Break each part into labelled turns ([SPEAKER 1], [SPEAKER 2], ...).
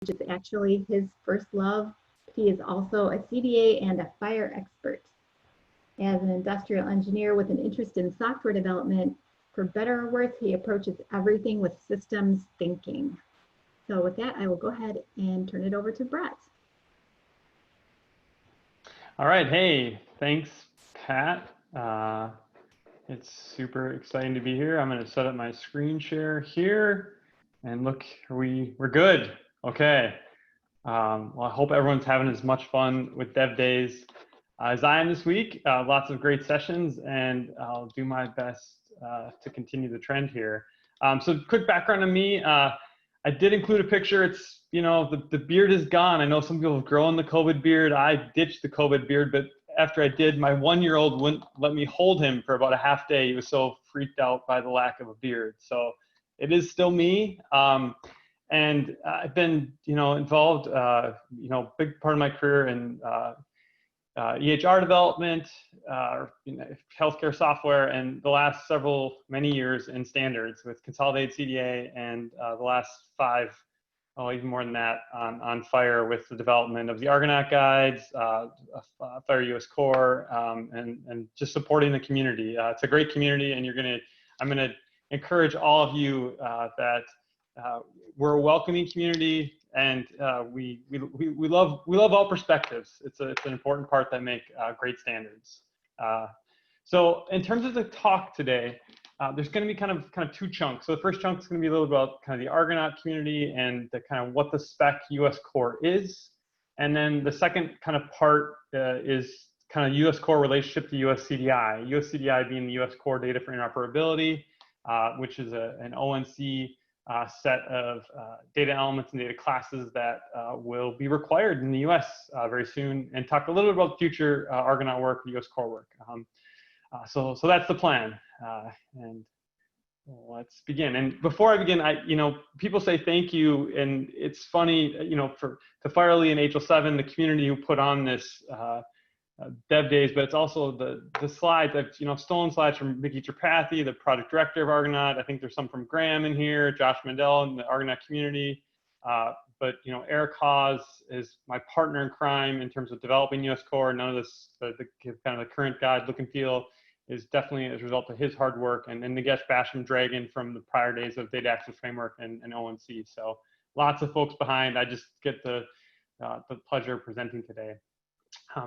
[SPEAKER 1] which is actually his first love. He is also a CDA and a FHIR expert. As an industrial engineer with an interest in software development, for better or worse, he approaches everything with systems thinking. So with that, I will go ahead and turn it over to Brett.
[SPEAKER 2] All right, hey, thanks, Pat. It's super exciting to be here. I'm going to set up my screen share here, and look, we're good. Okay. Well, I hope everyone's having as much fun with DevDays as I am this week. Lots of great sessions, and I'll do my best to continue the trend here. So quick background on me. I did include a picture. It's, you know, the beard is gone. I know some people have grown the COVID beard. I ditched the COVID beard, but after I did, my 1-year-old wouldn't let me hold him for about a half day. He was so freaked out by the lack of a beard. So it is still me. And I've been, you know, involved, you know, big part of my career in EHR development, you know, healthcare software, and the last many years in standards with Consolidated CDA, and the last 5, even more than that, on FHIR with the development of the Argonaut guides, FHIR US Core, and just supporting the community. It's a great community, and I'm gonna encourage all of you that we're a welcoming community, and we love all perspectives. It's an important part that make great standards. So in terms of the talk today, there's going to be kind of 2 chunks. So the first chunk is going to be a little about kind of the Argonaut community and the kind of what the spec US Core is, and then the second kind of part is kind of US Core relationship to USCDI. USCDI being the US Core Data for Interoperability, which is an ONC set of data elements and data classes that will be required in the US very soon, and talk a little bit about future Argonaut work, US Core work. So that's the plan, and let's begin. And before I begin, you know, people say thank you, and it's funny, you know, to FHIR and HL7, the community who put on this DevDays, but it's also the slides. I've, you know, stolen slides from Mickey Tripathi, the project director of Argonaut. I think there's some from Graham in here, Josh Mandel in the Argonaut community. But, you know, Eric Hawes is my partner in crime in terms of developing US Core. None of this, the kind of the current guide look and feel is definitely as a result of his hard work, and Nagesh Basham Dragon from the prior days of Data Access Framework and ONC. So lots of folks behind. I just get the pleasure of presenting today.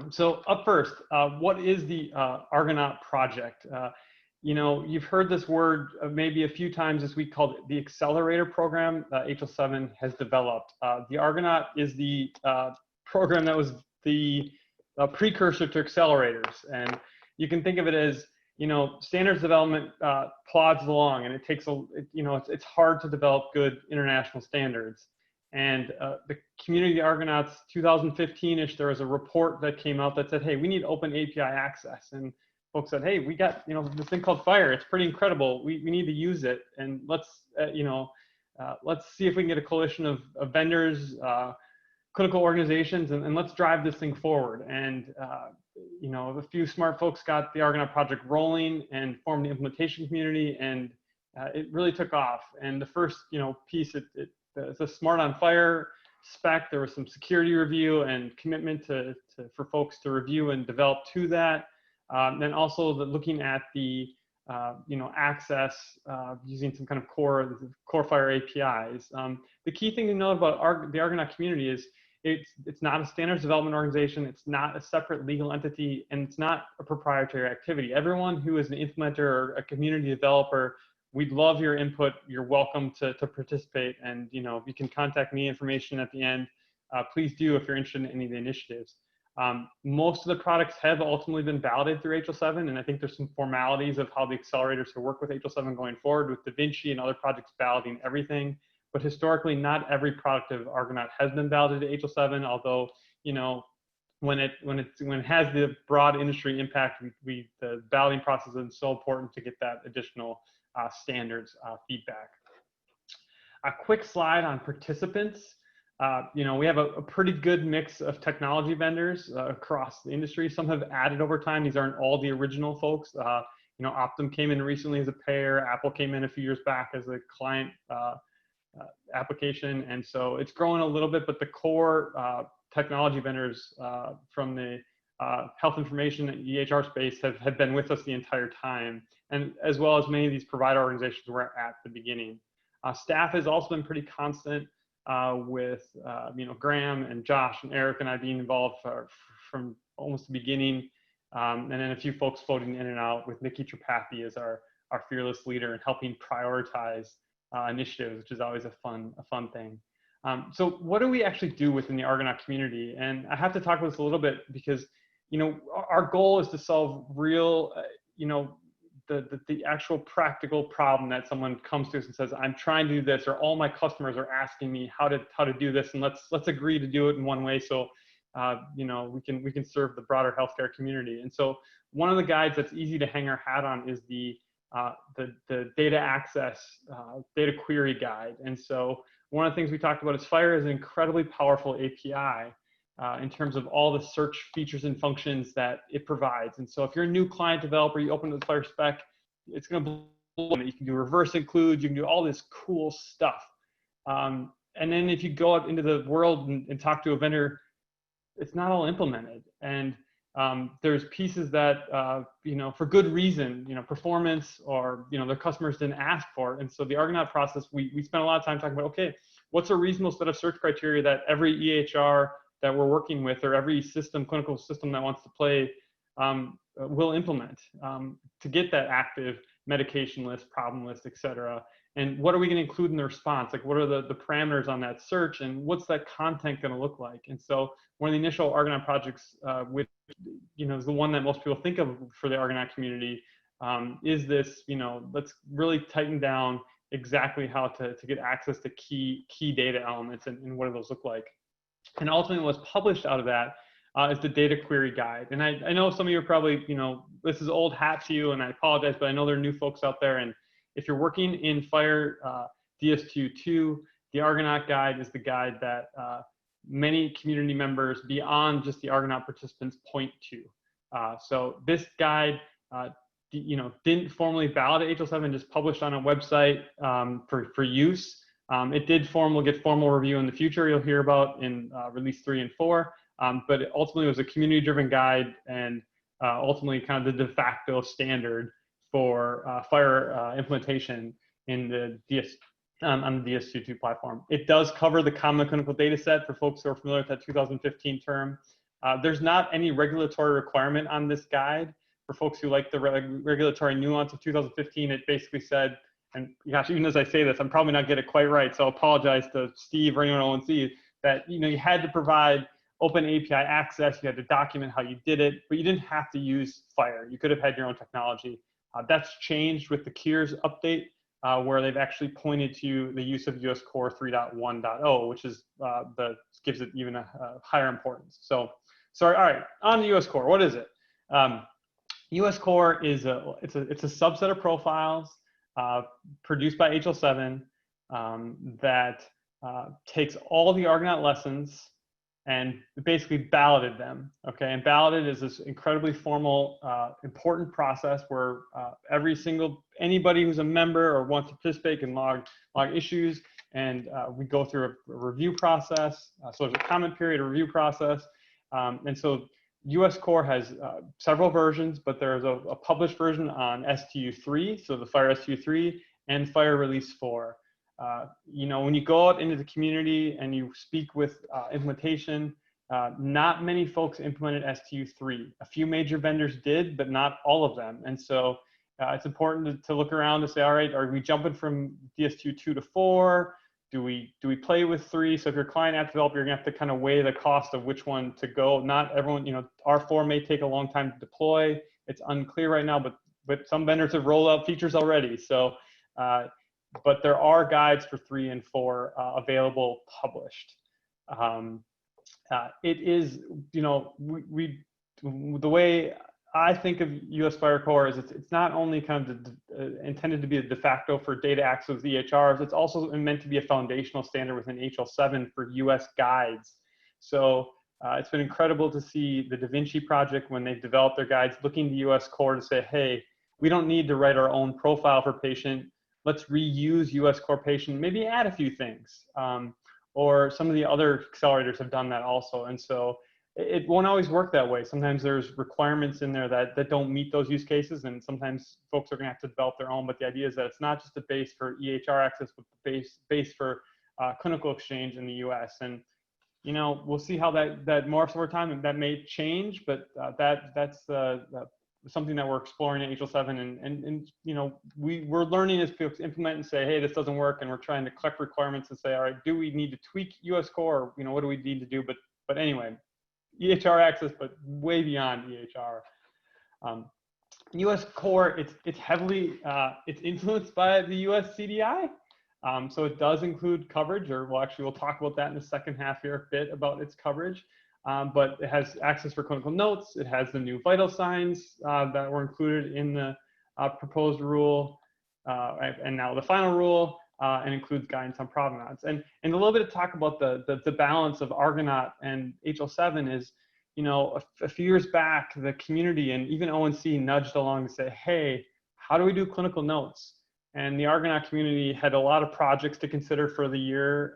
[SPEAKER 2] So up first, what is the Argonaut Project? You know, you've heard this word maybe a few times this week, called the Accelerator Program HL7 has developed. The Argonaut is the program that was the precursor to accelerators. And you can think of it as, you know, standards development plods along, and it takes you know, it's hard to develop good international standards. And the community of the Argonauts, 2015-ish, there was a report that came out that said, hey, we need open API access. And folks said, hey, we got, you know, this thing called FHIR. It's pretty incredible. We need to use it. And let's, you know, let's see if we can get a coalition of vendors, clinical organizations, and let's drive this thing forward. And, you know, a few smart folks got the Argonaut project rolling and formed the implementation community, and it really took off. And the first, you know, piece, it's a Smart on FHIR spec. There was some security review and commitment for folks to review and develop to that. Then also looking at the you know, access using some kind of core FHIR APIs. The key thing to know about the Argonaut community is it's not a standards development organization. It's not a separate legal entity, and it's not a proprietary activity. Everyone who is an implementer or a community developer, we'd love your input. You're welcome to participate. And, you know, you can contact me, information at the end. Please do if you're interested in any of the initiatives. Most of the products have ultimately been validated through HL7, and I think there's some formalities of how the accelerators will work with HL7 going forward, with DaVinci and other projects validating everything. But historically, not every product of Argonaut has been validated to HL7, although, you know, when it has the broad industry impact, the validating process is so important to get that additional standards feedback. A quick slide on participants. You know, we have a pretty good mix of technology vendors across the industry. Some have added over time. These aren't all the original folks. You know, Optum came in recently as a payer. Apple came in a few years back as a client application. And so it's growing a little bit, but the core technology vendors from the health information and EHR space have been with us the entire time, and as well as many of these provider organizations were at the beginning. Staff has also been pretty constant with Graham and Josh and Eric and I being involved from almost the beginning, and then a few folks floating in and out with Nikki Tripathi as our fearless leader and helping prioritize initiatives, which is always a fun thing. So what do we actually do within the Argonaut community? And I have to talk about this a little bit because our goal is to solve real, the actual practical problem that someone comes to us and says, I'm trying to do this, or all my customers are asking me how to do this, and let's agree to do it in one way so we can serve the broader healthcare community. And so one of the guides that's easy to hang our hat on is the data access data query guide. And so one of the things we talked about is FHIR is an incredibly powerful API in terms of all the search features and functions that it provides. And so if you're a new client developer, you open the FHIR spec, it's going to blow you. You can do reverse include, you can do all this cool stuff. And then if you go out into the world and talk to a vendor, it's not all implemented. And there's pieces that, for good reason, performance or, their customers didn't ask for. And so the Argonaut process, we spent a lot of time talking about, okay, what's a reasonable set of search criteria that every EHR that we're working with, or every clinical system that wants to play, will implement to get that active medication list, problem list, et cetera. And what are we going to include in the response? Like, what are the parameters on that search, and what's that content going to look like? And so one of the initial Argonaut projects, which is the one that most people think of for the Argonaut community, is this, let's really tighten down exactly how to get access to key data elements, and what do those look like. And ultimately what's published out of that is the data query guide. And I know some of you are probably, this is old hat to you, and I apologize, but I know there are new folks out there. And if you're working in FHIR DSTU 2, the Argonaut guide is the guide that many community members beyond just the Argonaut participants point to. So this guide, didn't formally ballot at HL7, just published on a website for use. It did get formal review in the future, you'll hear about in release 3 and 4, but it ultimately was a community-driven guide, and ultimately kind of the de facto standard for FHIR implementation in the on the DSTU platform. It does cover the common clinical data set for folks who are familiar with that 2015 term. There's not any regulatory requirement on this guide. For folks who like the regulatory nuance of 2015, it basically said, and gosh, even as I say this, I'm probably not getting it quite right, so I apologize to Steve or anyone at ONC, that you had to provide open API access, you had to document how you did it, but you didn't have to use FHIR. You could have had your own technology. That's changed with the CURES update, where they've actually pointed to the use of US Core 3.1.0, which is gives it even a higher importance. So, all right, on the US Core, what is it? US Core is it's a subset of profiles produced by HL7 that takes all the Argonaut lessons and basically balloted them. Okay, and balloted is this incredibly formal, important process where anybody who's a member or wants to participate can log issues, and we go through a review process. So there's a comment period, a review process, and so US Core has several versions, but there's a published version on STU3, so the FHIR STU3, and FHIR Release 4. When you go out into the community and you speak with implementation, not many folks implemented STU3. A few major vendors did, but not all of them. And so it's important to look around to say, all right, are we jumping from DSTU 2 to 4? Do we play with 3? So if you're a client app developer, you're gonna have to kind of weigh the cost of which one to go. Not everyone, R4 may take a long time to deploy. It's unclear right now, but some vendors have rolled out features already. So, but there are guides for 3 and 4 available, published. It is, the way I think of US FHIR Core is it's not only kind of intended to be a de facto for data access with EHRs, it's also meant to be a foundational standard within HL7 for US guides. So it's been incredible to see the Da Vinci project, when they've developed their guides, looking to US Core to say, hey, we don't need to write our own profile for patient. let's reuse US Core Patient, maybe add a few things. Or some of the other accelerators have done that also. And so it won't always work that way. Sometimes there's requirements in there that don't meet those use cases, and sometimes folks are going to have to develop their own. But the idea is that it's not just a base for EHR access, but the base for clinical exchange in the US. And we'll see how that morphs over time, and that may change, but that's something that we're exploring at HL7, and we're learning as people implement and say, hey, this doesn't work, and we're trying to collect requirements and say, all right, do we need to tweak US Core, or what do we need to do? But anyway, EHR access, but way beyond EHR. US Core, it's heavily it's influenced by the USCDI. So it does include coverage, or we'll talk about that in the second half here a bit about its coverage. But it has access for clinical notes. It has the new vital signs that were included in the proposed rule, and now the final rule, and includes guidance on provenance. And a little bit of talk about the balance of Argonaut and HL7 is, a few years back, the community and even ONC nudged along to say, hey, how do we do clinical notes? And the Argonaut community had a lot of projects to consider for the year.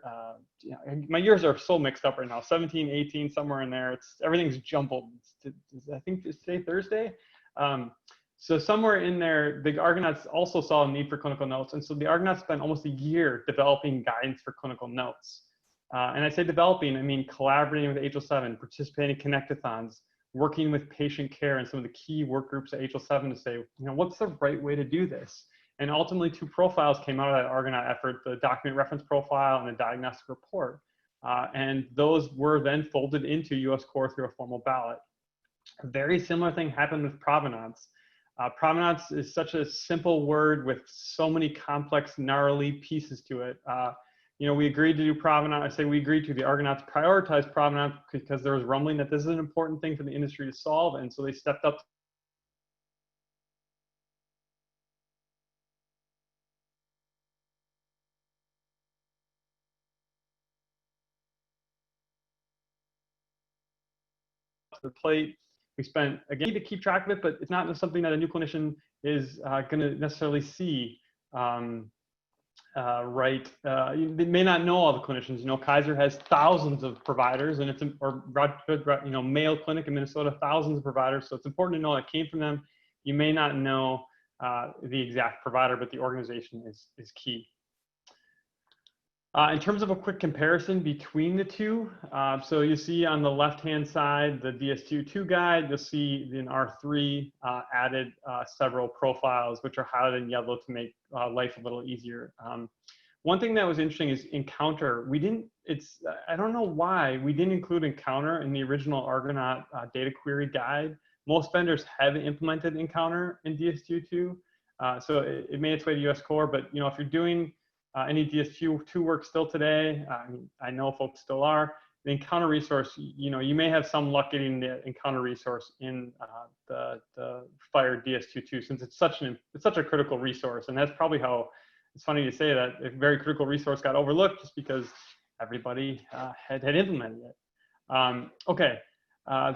[SPEAKER 2] My years are so mixed up right now, 17, 18, somewhere in there. Everything's jumbled. I think it's today, Thursday. So somewhere in there, the Argonauts also saw a need for clinical notes. And so the Argonauts spent almost a year developing guidance for clinical notes. And I say developing, I mean collaborating with HL7, participating in connectathons, working with patient care and some of the key work groups at HL7 to say, what's the right way to do this? And ultimately, 2 profiles came out of that Argonaut effort, the document reference profile and the diagnostic report. And those were then folded into US Core through a formal ballot. A very similar thing happened with provenance. Provenance is such a simple word with so many complex, gnarly pieces to it. We agreed to do provenance. I say we agreed to, the Argonauts prioritized provenance because there was rumbling that this is an important thing for the industry to solve. And so they stepped up to the plate. We spent, again, to keep track of it, but it's not something that a new clinician is going to necessarily see. They may not know all the clinicians. Kaiser has thousands of providers, and Mayo Clinic in Minnesota, thousands of providers. So it's important to know that came from them. You may not know the exact provider, but the organization is key. In terms of a quick comparison between the two, so you see on the left-hand side, the DSTU guide, you'll see in R3 added several profiles, which are highlighted in yellow to make life a little easier. One thing that was interesting is Encounter. I don't know why we didn't include Encounter in the original Argonaut data query guide. Most vendors have implemented Encounter in DSTU2, so it made its way to US Core, but if you're doing any DSTU2 work still today, I know folks still are, the Encounter resource, you may have some luck getting the Encounter resource in the FHIR DSTU2, since it's such a critical resource. And that's probably how, it's funny to say that a very critical resource got overlooked just because everybody had implemented it. Okay,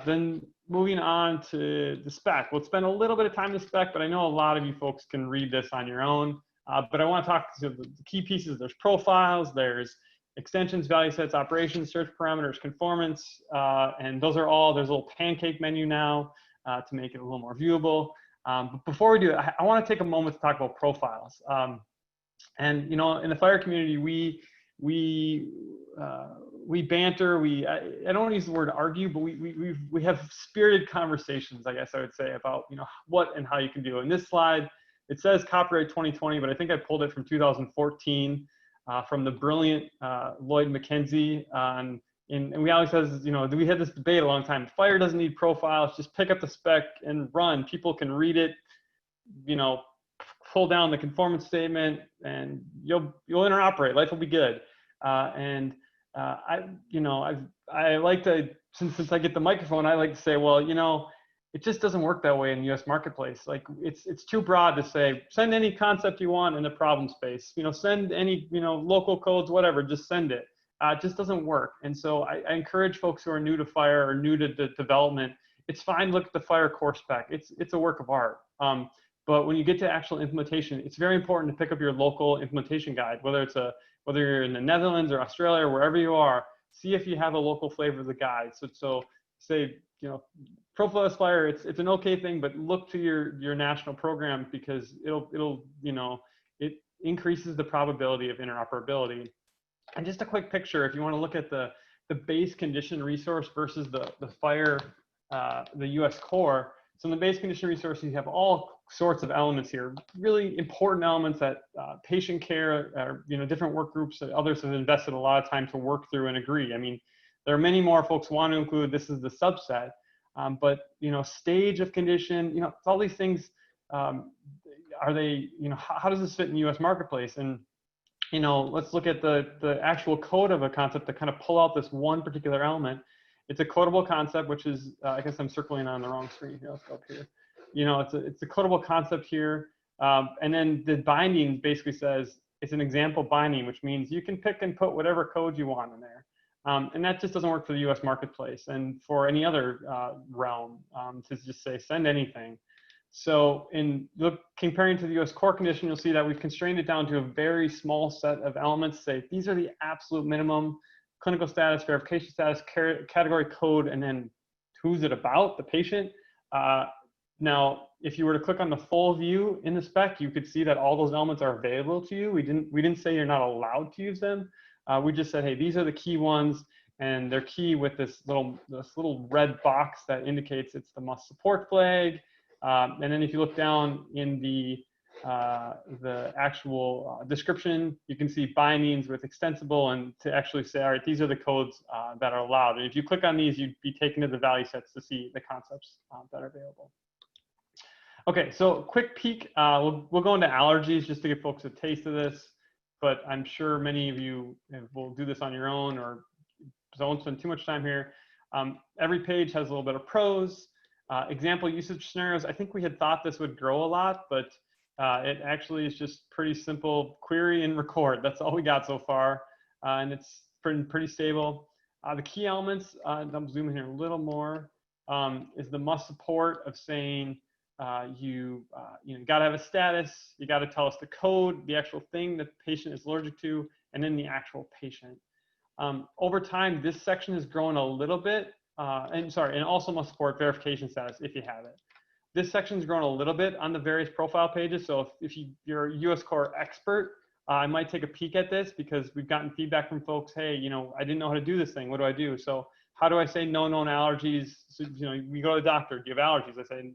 [SPEAKER 2] then moving on to the spec. We'll spend a little bit of time in the spec, but I know a lot of you folks can read this on your own. But I want to talk to the key pieces. There's profiles, there's extensions, value sets, operations, search parameters, conformance, and those are all, there's a little pancake menu now to make it a little more viewable. But before we do it, I want to take a moment to talk about profiles. And in the FHIR community, we banter. I don't use the word argue, but we have spirited conversations, I guess I would say, about what and how you can do. In this slide, it says copyright 2020, but I think I pulled it from 2014 from the brilliant Lloyd McKenzie. And we always says, we had this debate a long time. FHIR doesn't need profiles, just pick up the spec and run. People can read it, pull down the conformance statement, and you'll interoperate. Life will be good. I like to, since I get the microphone, I like to say, well, it just doesn't work that way in the US marketplace. Like it's too broad to say, send any concept you want in the problem space, send any, local codes, whatever, just send it. It just doesn't work. And so I encourage folks who are new to FHIR or new to the development, it's fine, look at the FHIR core spec. It's a work of art. But when you get to actual implementation, it's very important to pick up your local implementation guide, whether you're in the Netherlands or Australia or wherever you are. See if you have a local flavor of the guide. So say, Profile FHIR, it's an okay thing, but look to your national program, because it increases the probability of interoperability. And just a quick picture, if you want to look at the base condition resource versus the FHIR, the US Core. So in the base condition resource, you have all sorts of elements here, really important elements that patient care, or different work groups that others have invested a lot of time to work through and agree. I mean, there are many more folks want to include. This is the subset, but stage of condition, all these things. Are they, how does this fit in the U.S. marketplace? And let's look at the actual code of a concept to kind of pull out this one particular element. It's a codable concept, which is, I guess I'm circling on the wrong screen here. Let's go up here. It's a codable concept here. And then the binding basically says it's an example binding, which means you can pick and put whatever code you want in there. And that just doesn't work for the US marketplace and for any other realm to just say send anything. So comparing to the US core condition, you'll see that we've constrained it down to a very small set of elements. Say these are the absolute minimum: clinical status, verification status, category code, and then who's it about, the patient. Now, if you were to click on the full view in the spec, you could see that all those elements are available to you. We didn't say you're not allowed to use them. We just said, hey, these are the key ones, and they're key with this little red box that indicates it's the must support flag. And then if you look down in the actual description, you can see bindings with extensible, and to actually say, all right, these are the codes that are allowed. And if you click on these, you'd be taken to the value sets to see the concepts that are available. Okay, so quick peek. We'll go into allergies just to give folks a taste of this, but I'm sure many of you will do this on your own or don't spend too much time here. Every page has a little bit of prose. Example usage scenarios. I think we had thought this would grow a lot, but it actually is just pretty simple: query and record. That's all we got so far, and it's pretty stable. The key elements, I'm zooming here a little more, is the must support of saying you got to have a status, you got to tell us the code, the actual thing that the patient is allergic to, and then the actual patient. Over time, this section has grown a little bit. And also must support verification status if you have it. This section's grown a little bit on the various profile pages. So if you're a US Core expert, I might take a peek at this, because we've gotten feedback from folks. Hey, I didn't know how to do this thing. What do I do? So how do I say no known allergies? So, we go to the doctor. Do you have allergies? I say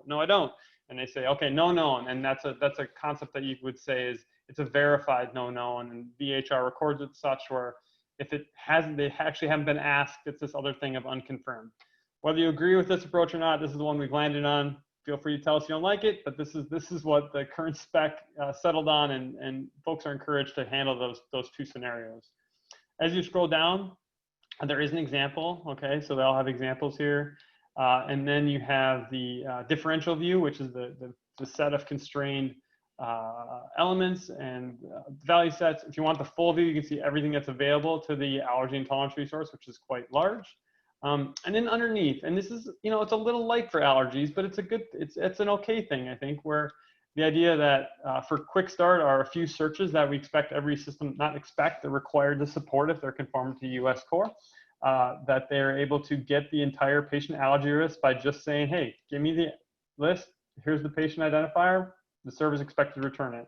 [SPEAKER 2] no, I don't. And they say, okay, no known. And that's a concept that you would say is it's a verified no known, and VHR records it such where if it hasn't, they actually haven't been asked, it's this other thing of unconfirmed. Whether you agree with this approach or not, this is the one we've landed on. Feel free to tell us you don't like it, but this is what the current spec settled on, and folks are encouraged to handle those two scenarios. As you scroll down, there is an example. Okay, so they all have examples here, and then you have the differential view, which is the set of constrained elements and value sets. If you want the full view, you can see everything that's available to the allergy and tolerance resource, which is quite large. And then underneath, and this is, it's a little light for allergies, but it's an okay thing, I think, where the idea that for quick start are a few searches that we expect every system, they're required to support if they're conformed to US Core, that they're able to get the entire patient allergy list by just saying, hey, give me the list, here's the patient identifier, the server is expected to return it.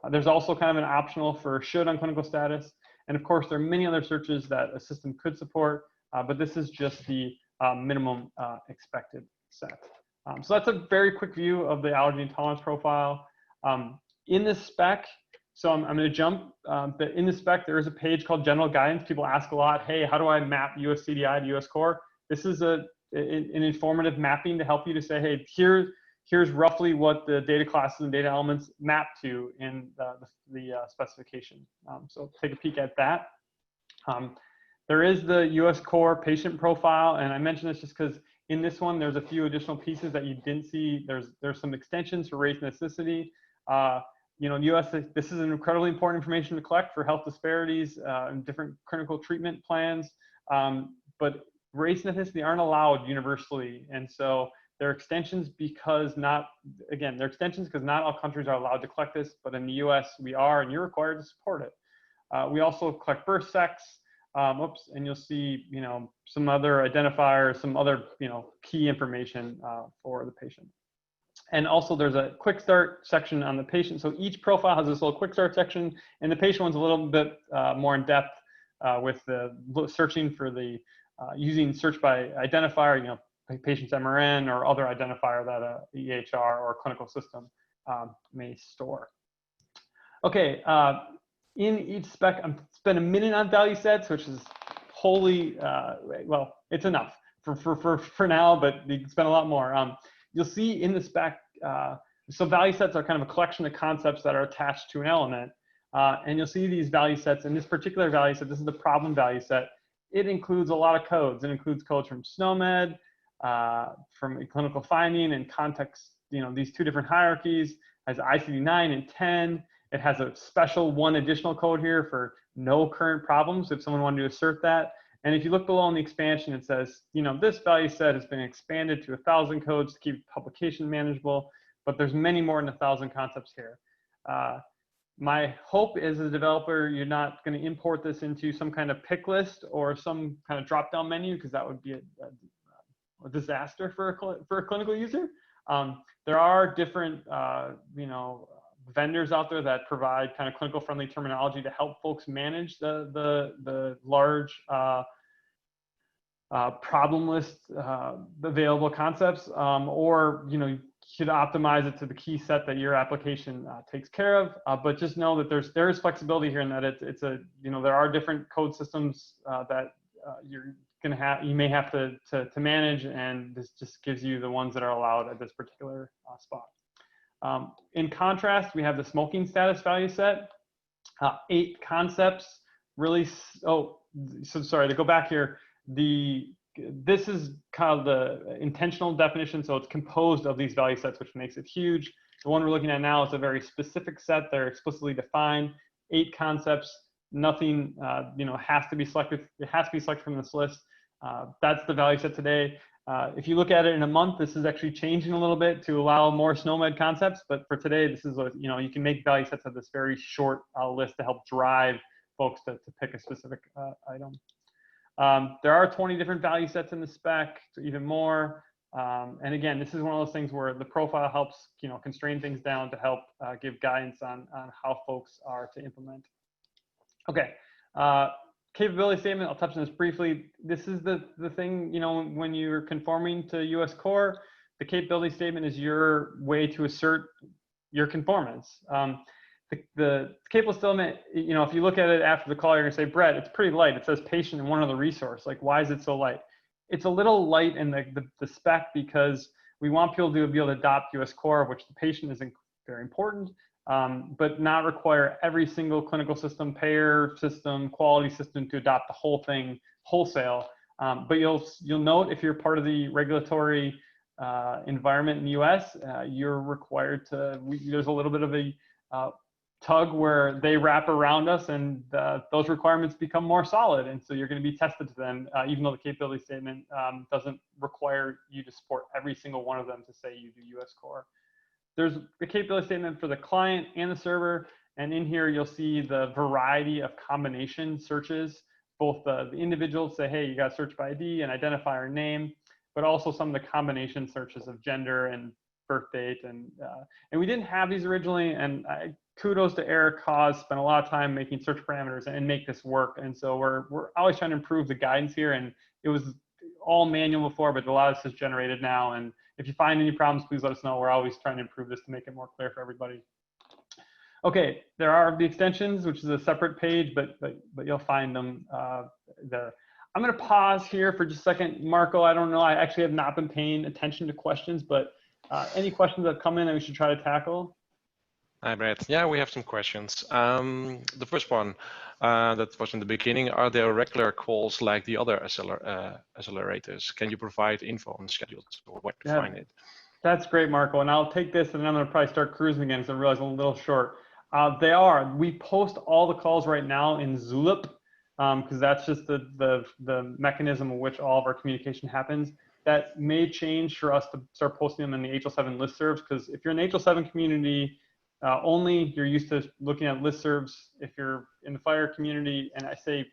[SPEAKER 2] There's also kind of an optional for should on clinical status. And of course, there are many other searches that a system could support, but this is just the minimum expected set. So that's a very quick view of the allergy and tolerance profile. In this spec, so I'm going to jump, but in the spec, there is a page called General Guidance. People ask a lot, hey, how do I map USCDI to US Core? This is an informative mapping to help you to say, hey, here's roughly what the data classes and data elements map to in the specification. So take a peek at that. There is the US Core patient profile, and I mentioned this just because in this one, there's a few additional pieces that you didn't see. There's some extensions for race and ethnicity. In the US, this is an incredibly important information to collect for health disparities and different clinical treatment plans. But race and ethnicity aren't allowed universally. And so They're extensions because not all countries are allowed to collect this, but in the US we are, and you're required to support it. We also collect birth sex, and you'll see, some other identifiers, some other, key information for the patient. And also there's a quick start section on the patient. So each profile has this little quick start section, and the patient one's a little bit more in depth with the searching for the, using search by identifier, patient's MRN or other identifier that a EHR or a clinical system may store. Okay, in each spec, I'm spend a minute on value sets, which is wholly, well, it's enough for now, but you can spend a lot more. You'll see in the spec, so value sets are kind of a collection of concepts that are attached to an element. And you'll see these value sets. In this particular value set, this is the problem value set. It includes a lot of codes. It includes codes from SNOMED, from a clinical finding and context, these two different hierarchies, has ICD-9 and 10. It has a special one additional code here for no current problems if someone wanted to assert that. And if you look below in the expansion, it says, this value set has been expanded to 1,000 codes to keep publication manageable, but there's many more than 1,000 concepts here. My hope is, as a developer, you're not going to import this into some kind of pick list or some kind of drop-down menu, because that would be a disaster for a clinical user. There are different, vendors out there that provide kind of clinical-friendly terminology to help folks manage the large problem list available concepts, or you should optimize it to the key set that your application takes care of. But just know that there is flexibility here, in that it's a there are different code systems that you may have to manage, and this just gives you the ones that are allowed at this particular spot. In contrast, we have the smoking status value set, 8 concepts. Really, so sorry to go back here. This is kind of the intentional definition, so it's composed of these value sets, which makes it huge. The one we're looking at now is a very specific set. They're explicitly defined, 8 concepts. Nothing, has to be selected. It has to be selected from this list. That's the value set today. If you look at it in a month, this is actually changing a little bit to allow more SNOMED concepts. But for today, this is what, you can make value sets of this very short list to help drive folks to pick a specific item. There are 20 different value sets in the spec, so even more. And again, this is one of those things where the profile helps, constrain things down to help give guidance on how folks are to implement. Okay. Capability statement, I'll touch on this briefly. This is the thing, when you're conforming to US Core, the capability statement is your way to assert your conformance. The capability statement, if you look at it after the call, you're gonna say, Brett, it's pretty light. It says patient and one other resource. Like, why is it so light? It's a little light in the spec because we want people to be able to adopt US Core, which the patient is very important. But not require every single clinical system, payer system, quality system to adopt the whole thing wholesale. But you'll note, if you're part of the regulatory environment in the US, you're required to, there's a little bit of a tug where they wrap around us, and those requirements become more solid. And so you're going to be tested to them, even though the capability statement doesn't require you to support every single one of them to say you do US Core. There's the capability statement for the client and the server, and in here you'll see the variety of combination searches. Both the individuals say, hey, you got to search by ID and identifier name, but also some of the combination searches of gender and birth date. And we didn't have these originally, and kudos to Eric Hawes, spent a lot of time making search parameters and make this work. And so we're always trying to improve the guidance here, and it was all manual before, but a lot of this is generated now. And if you find any problems, please let us know. We're always trying to improve this to make it more clear for everybody. Okay, there are the extensions, which is a separate page, but you'll find them there. I'm going to pause here for just a second. Marco, I don't know. I actually have not been paying attention to questions, but any questions that come in that we should try to tackle?
[SPEAKER 3] Hi, Brett. Yeah, we have some questions. The first one that was in the beginning, are there regular calls like the other accelerators? Can you provide info on schedules or where to find it?
[SPEAKER 2] That's great, Marco. And I'll take this, and then I'm going to probably start cruising again because I realize I'm a little short. They are. We post all the calls right now in Zulip. because that's just the mechanism in which all of our communication happens. That may change for us to start posting them in the HL7 listservs, because if you're in the HL7 community only, you're used to looking at listservs. If you're in the FHIR community, and I say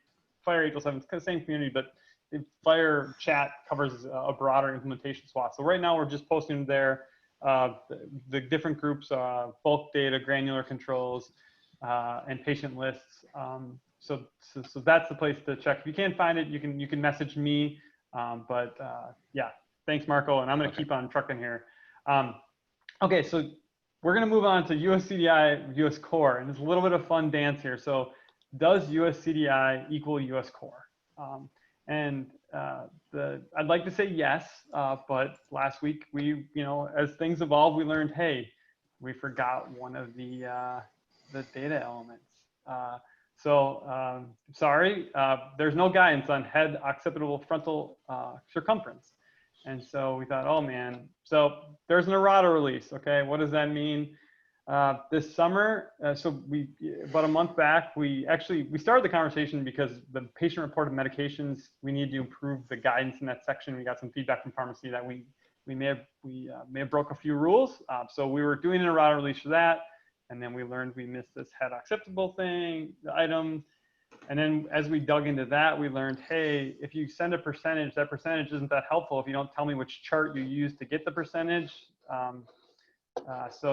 [SPEAKER 2] FHIR HL7, it's kind of the same community, but the FHIR chat covers a broader implementation swath. So right now we're just posting there the different groups, bulk data, granular controls, and patient lists. So that's the place to check. If you can't find it, you can message me. Yeah, thanks, Marco. And I'm going to keep on trucking here. Okay, so we're going to move on to USCDI, US Core, and there's a little bit of fun dance here. So does USCDI equal US Core? I'd like to say yes, but last week we, as things evolved, we learned, hey, we forgot one of the data elements. Sorry, there's no guidance on head occipital frontal circumference. And so we thought, oh man, so there's an Errata release. Okay, what does that mean? This summer, about a month back, we started the conversation because the patient-reported medications, we need to improve the guidance in that section. We got some feedback from pharmacy that we may have broke a few rules. So we were doing an Errata release for that. And then we learned we missed this head occipital thing, the item. And then as we dug into that, we learned, hey, if you send a percentage, that percentage isn't that helpful if you don't tell me which chart you use to get the percentage. So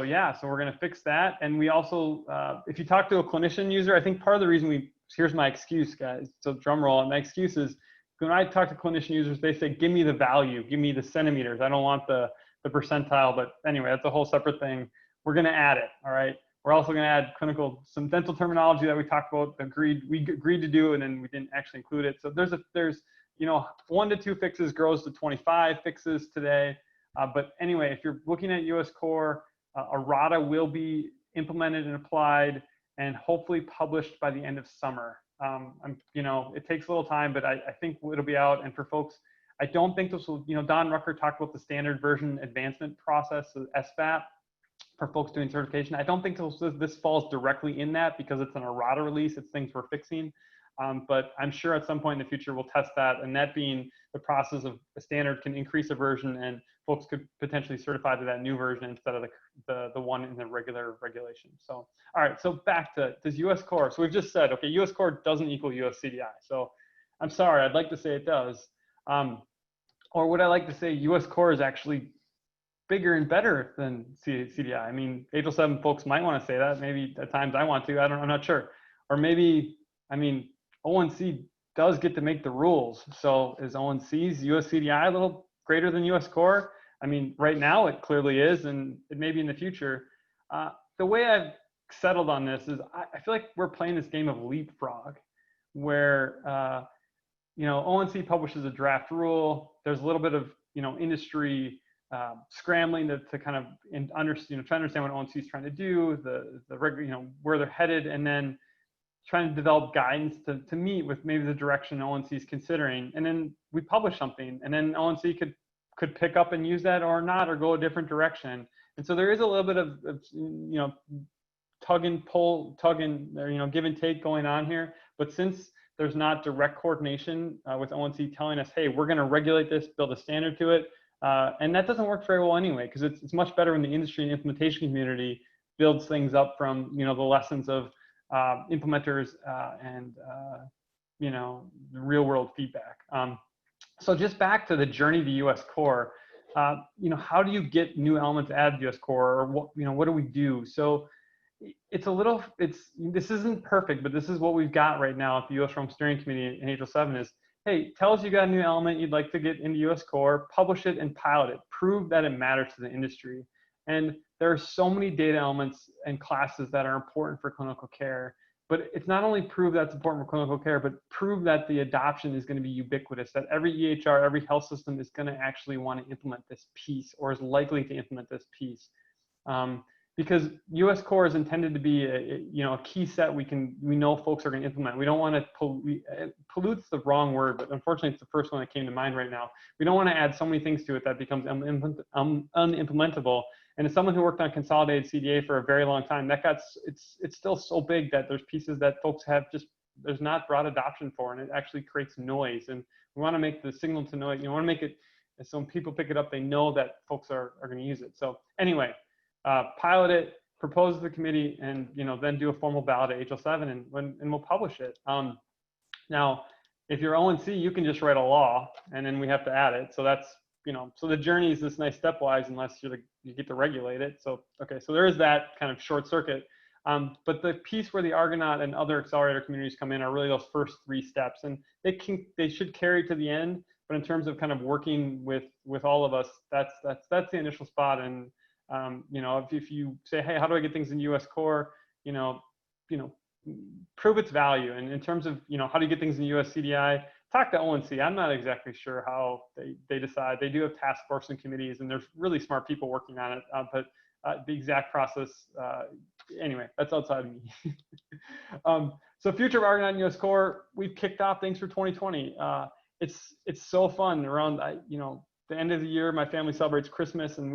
[SPEAKER 2] we're going to fix that. And we also, if you talk to a clinician user, I think part of the reason here's my excuse, guys. So drum roll. And my excuse is when I talk to clinician users, they say, give me the value, give me the centimeters. I don't want the percentile. But anyway, that's a whole separate thing. We're going to add it. All right. We're also going to add some dental terminology that we talked about, we agreed to do, and then we didn't actually include it. So there's 1 to 2 fixes grows to 25 fixes today. But anyway, if you're looking at US Core, Errata will be implemented and applied and hopefully published by the end of summer. It takes a little time, but I think it'll be out. And for folks, I don't think this will, Don Rucker talked about the standard version advancement process, the SVAP, for folks doing certification. I don't think this falls directly in that because it's an Errata release. It's things we're fixing. But I'm sure at some point in the future we'll test that, and that being the process of a standard can increase a version and folks could potentially certify to that new version instead of the one in the regular regulation. So, all right, so back to this US Core. So we've just said, okay, US Core doesn't equal USCDI. So I'm sorry, I'd like to say it does. Or would I like to say US Core is actually bigger and better than CDI? I mean, HL7 folks might want to say that. Maybe at times I want to, I'm not sure. Or maybe, ONC does get to make the rules. So is ONC's USCDI a little greater than US Core? Right now it clearly is, and it may be in the future. The way I've settled on this is I feel like we're playing this game of leapfrog where, ONC publishes a draft rule. There's a little bit of, industry scrambling to kind of try to understand what ONC is trying to do, the regular, where they're headed, and then trying to develop guidance to meet with maybe the direction ONC is considering. And then we publish something, and then ONC could pick up and use that or not, or go a different direction. And so there is a little bit of tug and pull, give and take going on here. But since there's not direct coordination with ONC telling us, hey, we're going to regulate this, build a standard to it, and that doesn't work very well anyway, because it's much better when the industry and implementation community builds things up from the lessons of implementers and the real world feedback. So just back to the journey to US Core, how do you get new elements added to US Core, or what do we do? So this isn't perfect, but this is what we've got right now at the US Realm Steering Committee in HL7 is, hey, tell us you got a new element you'd like to get into US Core, publish it and pilot it, prove that it matters to the industry. And there are so many data elements and classes that are important for clinical care, but it's not only prove that's important for clinical care, but prove that the adoption is going to be ubiquitous, that every EHR, every health system is going to actually want to implement this piece or is likely to implement this piece. Because US Core is intended to be a key set we know folks are going to implement. We don't want to pollute's the wrong word, but unfortunately it's the first one that came to mind right now. We don't want to add so many things to it that becomes unimplementable. And as someone who worked on consolidated CDA for a very long time, it's still so big that there's pieces that folks have just there's not broad adoption for, and it actually creates noise. And we want to make the signal to noise, want to make it so when people pick it up, they know that folks are going to use it. So anyway, pilot it, propose to the committee, and then do a formal ballot at HL7, and we'll publish it. Now, if you're ONC, you can just write a law, and then we have to add it. So that's, so the journey is this nice stepwise, unless you get to regulate it. So, okay, so there is that kind of short circuit. But the piece where the Argonaut and other accelerator communities come in are really those first 3 steps, and they should carry to the end. But in terms of kind of working with all of us, that's the initial spot. And if you say, hey, how do I get things in US Core? Prove its value. And in terms of how do you get things in USCDI, talk to ONC. I'm not exactly sure how they decide. They do have task force and committees, and there's really smart people working on it. But the exact process, anyway, that's outside of me. So future of Argonaut and US Core, we've kicked off things for 2020. It's so fun around the end of the year. My family celebrates Christmas, and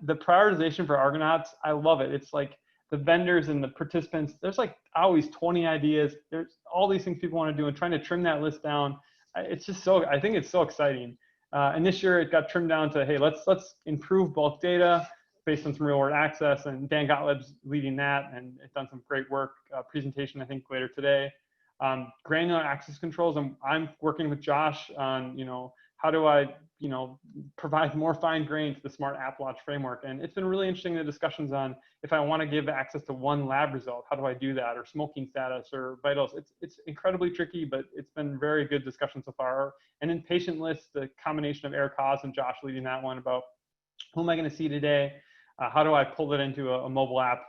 [SPEAKER 2] the prioritization for Argonauts, I love it. It's like the vendors and the participants, there's like always 20 ideas. There's all these things people want to do, and trying to trim that list down. It's just I think it's so exciting. And this year it got trimmed down to, hey, let's improve bulk data based on some real world access, and Dan Gottlieb's leading that, and it's done some great work. Presentation, I think, later today. Granular access controls. I'm working with Josh on, how do I, provide more fine grain to the smart app launch framework. And it's been really interesting, the discussions on if I want to give access to one lab result, how do I do that? Or smoking status or vitals. It's incredibly tricky, but it's been very good discussion so far. And in patient lists, the combination of Eric Haas and Josh leading that one about who am I going to see today? How do I pull it into a mobile app?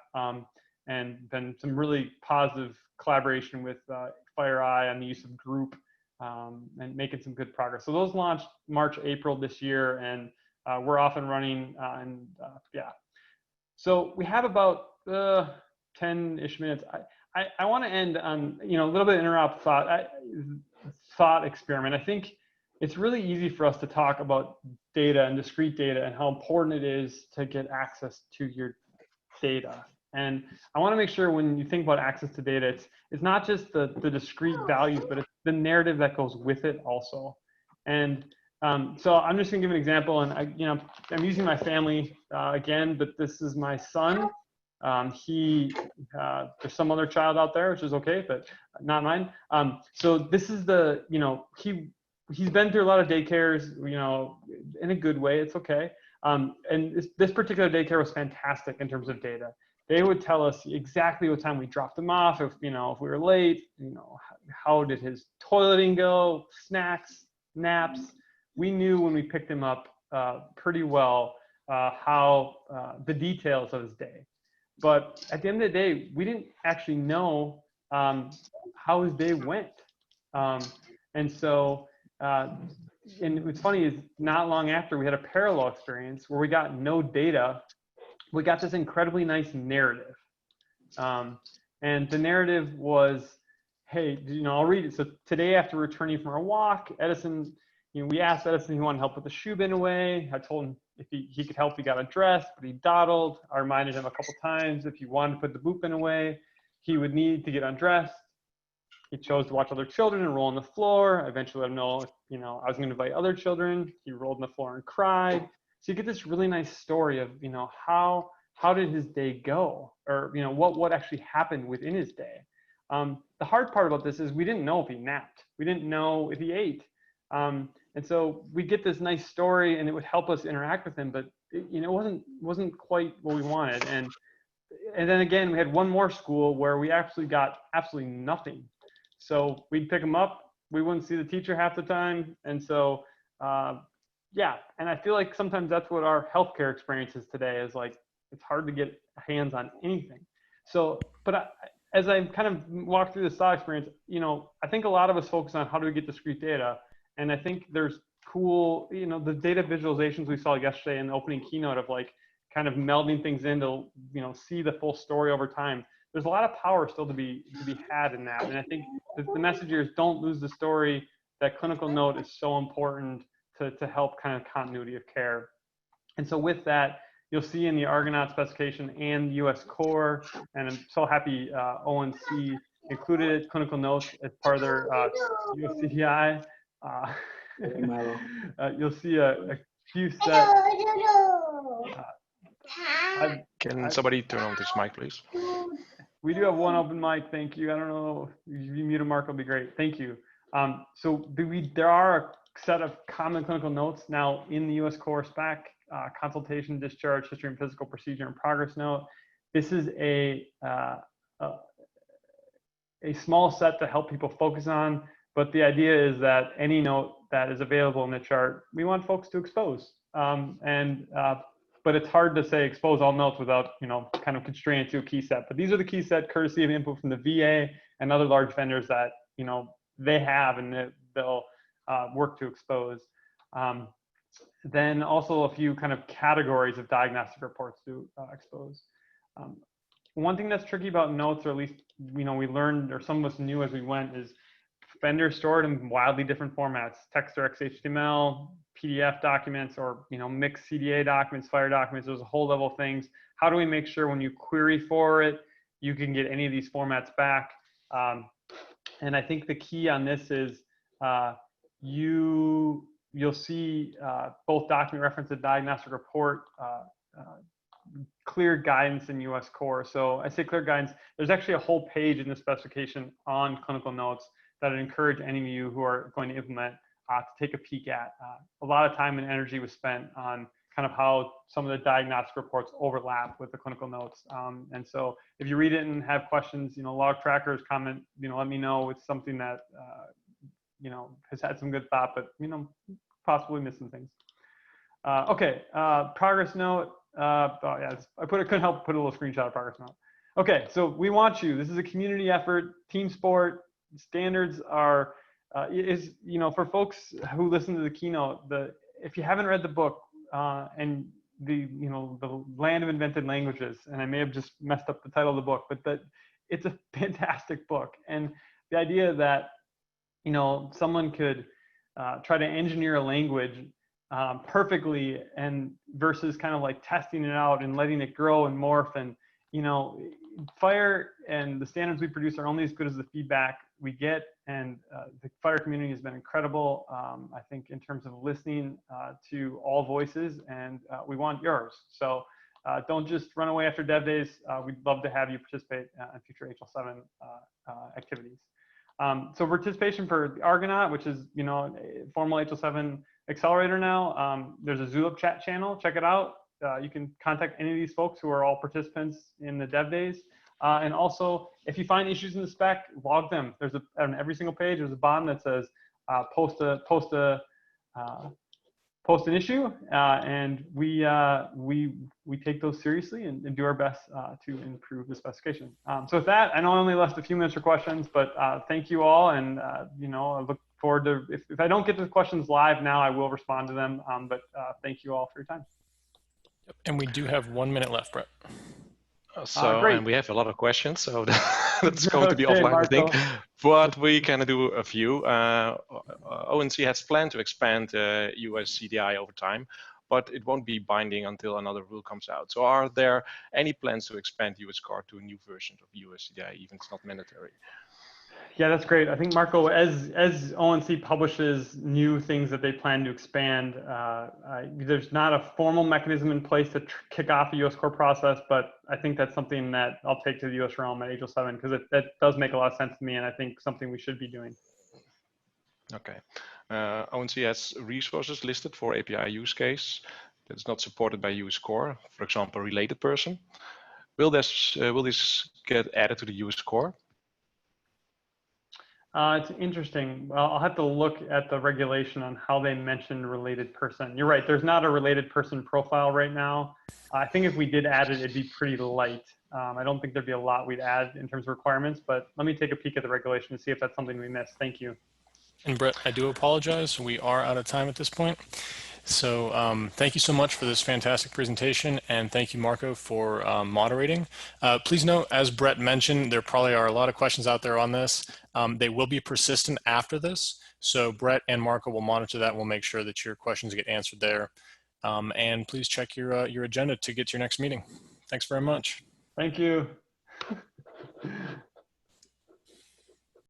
[SPEAKER 2] And then some really positive collaboration with FHIR on the use of group, and making some good progress. So those launched March, April this year, and we're off and running. Yeah. So we have about 10-ish minutes. I want to end on a little bit of interop thought experiment. I think it's really easy for us to talk about data and discrete data and how important it is to get access to your data. And I want to make sure when you think about access to data, it's not just the discrete values, but it's the narrative that goes with it also. And so I'm just going to give an example, and I'm using my family again, but this is my son. There's some other child out there, which is okay, but not mine. So this is he's been through a lot of daycares, in a good way. It's okay. And this particular daycare was fantastic in terms of data. They would tell us exactly what time we dropped him off, if we were late, how did his toileting go, snacks, naps. We knew when we picked him up pretty well how the details of his day. But at the end of the day, we didn't actually know how his day went. And so, and what's funny is not long after we had a parallel experience where we got no data, we got this incredibly nice narrative. And the narrative was, hey, I'll read it. So today after returning from our walk, Edison, we asked Edison if he wanted help with the shoe bin away. I told him if he could help, he got undressed, but he dawdled. I reminded him a couple times if he wanted to put the boot bin away, he would need to get undressed. He chose to watch other children and roll on the floor. I eventually let him know, I was going to invite other children. He rolled on the floor and cried. So you get this really nice story of, how did his day go? Or, what actually happened within his day. The hard part about this is we didn't know if he napped. We didn't know if he ate. And so we get this nice story, and it would help us interact with him, but it wasn't quite what we wanted. And then again, we had one more school where we actually got absolutely nothing. So we'd pick him up, we wouldn't see the teacher half the time. And so, yeah, and I feel like sometimes that's what our healthcare experience is today, is like, it's hard to get hands on anything. So, but as I kind of walk through this thought experience, I think a lot of us focus on how do we get discrete data. And I think there's cool, the data visualizations we saw yesterday in the opening keynote of like kind of melding things into, see the full story over time. There's a lot of power still to be had in that. And I think the message here is don't lose the story. That clinical note is so important to help kind of continuity of care. And so with that, you'll see in the Argonaut specification and US Core, and I'm so happy ONC included clinical notes as part of their USCDI. You'll see a few sets.
[SPEAKER 3] Can somebody turn on this mic, please?
[SPEAKER 2] We do have one open mic. Thank you. I don't know if you mute a mark, will be great. Thank you. So there are a set of common clinical notes now in the US Core spec, consultation, discharge, history and physical procedure, and progress note. This is a small set to help people focus on, but the idea is that any note that is available in the chart, we want folks to expose. But it's hard to say expose all notes without, kind of constraining it to a key set. But these are the key set courtesy of input from the VA and other large vendors that, they have and they'll work to expose. Then also a few kind of categories of diagnostic reports to expose. One thing that's tricky about notes, or at least, we learned, or some of us knew as we went, is vendors stored in wildly different formats: text or XHTML, PDF documents, or mixed CDA documents, FHIR documents. There's a whole level of things. How do we make sure when you query for it, you can get any of these formats back? And I think the key on this is you'll see both document reference and diagnostic report clear guidance in US Core. So I say clear guidance. There's actually a whole page in the specification on clinical notes that I'd encourage any of you who are going to implement to take a peek at. A lot of time and energy was spent on kind of how some of the diagnostic reports overlap with the clinical notes. And so if you read it and have questions, log trackers, comment, let me know. It's something that, has had some good thought, but, possibly missing things. Okay, progress note. Yeah, couldn't help put a little screenshot of progress note. Okay, so we want you. This is a community effort, team sport. Standards are, for folks who listen to the keynote, if you haven't read the book and the land of invented languages, and I may have just messed up the title of the book, but it's a fantastic book. And the idea that, someone could try to engineer a language perfectly, and versus kind of like testing it out and letting it grow and morph. And FHIR and the standards we produce are only as good as the feedback we get, and the FHIR community has been incredible, I think, in terms of listening to all voices, and we want yours. So don't just run away after DevDays. We'd love to have you participate in future HL7 activities. So participation for the Argonaut, which is formal HL7 accelerator now. There's a Zulip chat channel. Check it out. You can contact any of these folks who are all participants in the DevDays. And also, if you find issues in the spec, log them. There's on every single page, there's a button that says post an issue, and we take those seriously and do our best to improve the specification. So with that, I know I only left a few minutes for questions, but thank you all, and I look forward to, if I don't get to the questions live now, I will respond to them. But thank you all for your time.
[SPEAKER 4] And we do have 1 minute left, Brett.
[SPEAKER 3] And we have a lot of questions, so that's going to be offline, Marco. I think. But we can do a few. ONC has planned to expand USCDI over time, but it won't be binding until another rule comes out. So are there any plans to expand US Core to a new version of USCDI, even if it's not mandatory?
[SPEAKER 2] Yeah, that's great. I think, Marco, as ONC publishes new things that they plan to expand, there's not a formal mechanism in place to kick off a US Core process, but I think that's something that I'll take to the US realm at HL7, because that does make a lot of sense to me, and I think something we should be doing.
[SPEAKER 3] Okay. ONC has resources listed for API use case that's not supported by US Core, for example, related person. Will this get added to the US Core?
[SPEAKER 2] It's interesting. Well, I'll have to look at the regulation on how they mentioned related person. You're right, there's not a related person profile right now. I think if we did add it, it'd be pretty light. I don't think there'd be a lot we'd add in terms of requirements, but let me take a peek at the regulation to see if that's something we missed. Thank you.
[SPEAKER 4] And Brett, I do apologize. We are out of time at this point. So thank you so much for this fantastic presentation, and thank you, Marco, for moderating. Please note, as Brett mentioned, there probably are a lot of questions out there on this. They will be persistent after this, so Brett and Marco will monitor that, and we'll make sure that your questions get answered there. And please check your agenda to get to your next meeting. Thanks very much.
[SPEAKER 2] Thank you.